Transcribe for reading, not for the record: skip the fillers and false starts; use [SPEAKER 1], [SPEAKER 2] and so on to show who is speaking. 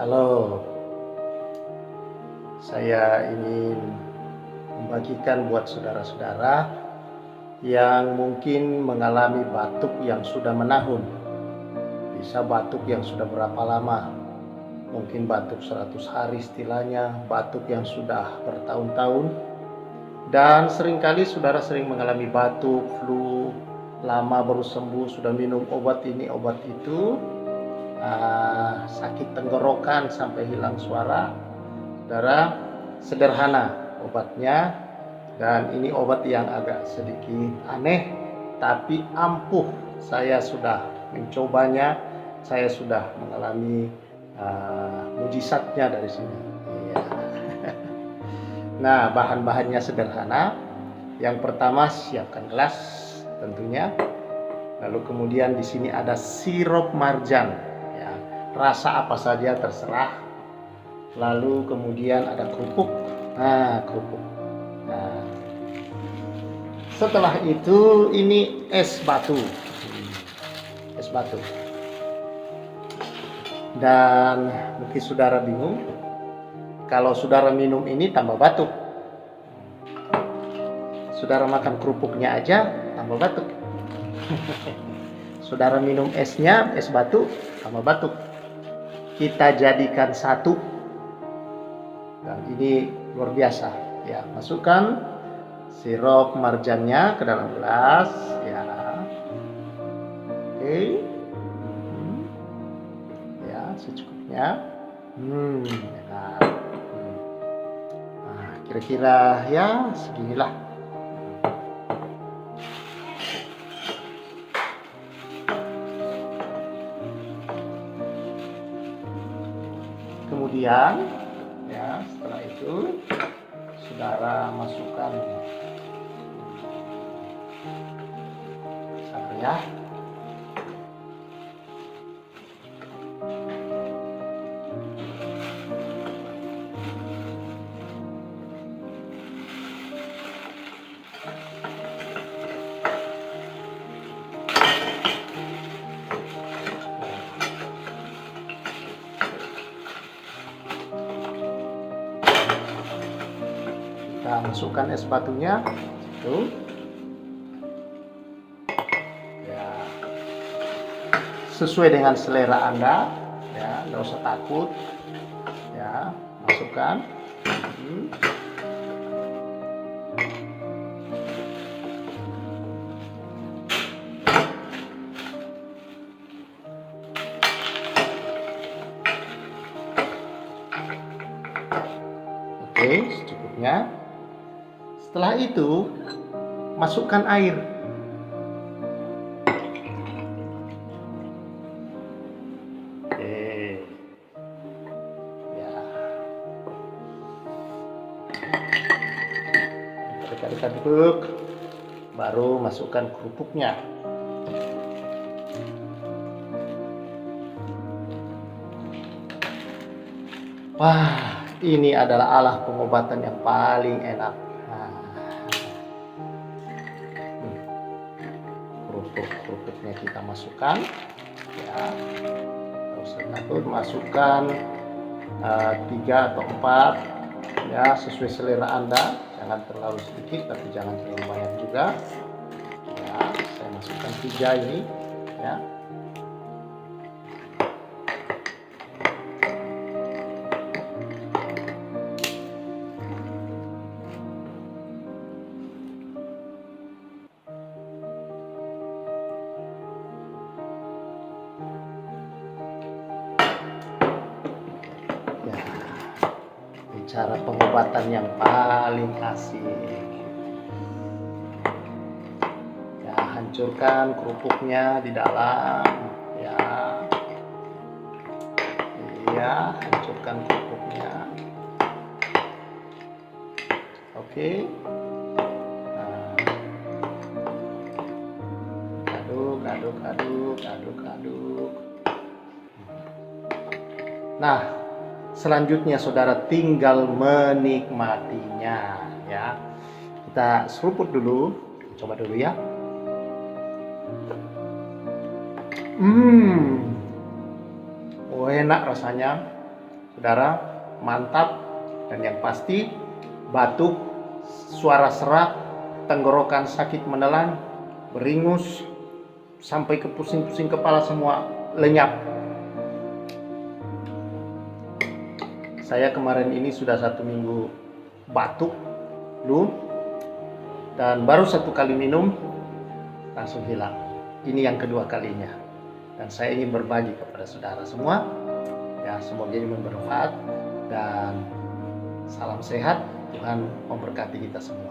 [SPEAKER 1] Halo, saya ingin membagikan buat saudara-saudara yang mungkin mengalami batuk yang sudah menahun. Bisa batuk yang sudah berapa lama, mungkin batuk 100 hari istilahnya, batuk yang sudah bertahun-tahun. Dan seringkali saudara sering mengalami batuk, flu, lama baru sembuh, sudah minum obat ini, obat itu, sakit tenggorokan sampai hilang suara. Saudara, sederhana obatnya, dan ini obat yang agak sedikit aneh tapi ampuh. Saya sudah mencobanya, saya sudah mengalami mujizatnya dari sini. Iya. Nah, bahan-bahannya sederhana. Yang pertama, siapkan gelas tentunya. Lalu kemudian di sini ada sirup marjan, ya, rasa apa saja terserah. Lalu kemudian ada kerupuk. Kerupuk. Nah, setelah itu ini es batu. Es batu. Dan mungkin saudara bingung, kalau saudara minum ini tambah batuk. Saudara makan kerupuknya aja tambah batuk. Saudara minum esnya, es batu, tambah batuk. Kita jadikan satu. Dan ini luar biasa. Ya, masukkan sirup marjannya ke dalam gelas. Ya, oke. Ya, secukupnya. Enak. Nah, kira-kira ya seginilah. Kemudian, ya, setelah itu saudara masukkan satu ya. Kita masukkan es batunya itu. Ya, sesuai dengan selera Anda, ya, nggak usah takut. Ya, masukkan. Oke, secukupnya. Setelah itu, masukkan air. Oke. Ya. Aduk-aduk. Baru masukkan kerupuknya. Wah, ini adalah alat pengobatan yang paling enak. Kerupuknya kita masukkan, ya, terus masukkan 3 atau 4, ya, sesuai selera Anda. Jangan terlalu sedikit tapi jangan terlalu banyak juga. Ya, saya masukkan 3 ini, ya. Cara pengobatan yang paling asik. Ya, hancurkan kerupuknya di dalam. Ya, iya, hancurkan kerupuknya. Oke. Nah, aduk. Nah, selanjutnya saudara tinggal menikmatinya, ya. Kita seruput dulu, coba dulu ya. Oh, enak rasanya. saudara, mantap. Dan yang pasti batuk, suara serak, tenggorokan sakit menelan, beringus, sampai ke pusing-pusing kepala semua lenyap. Saya kemarin ini sudah 1 minggu batuk, flu, dan baru 1 kali minum langsung hilang. Ini yang kedua kalinya. Dan saya ingin berbagi kepada saudara semua. Ya, semoga ini bermanfaat dan salam sehat. Tuhan memberkati kita semua.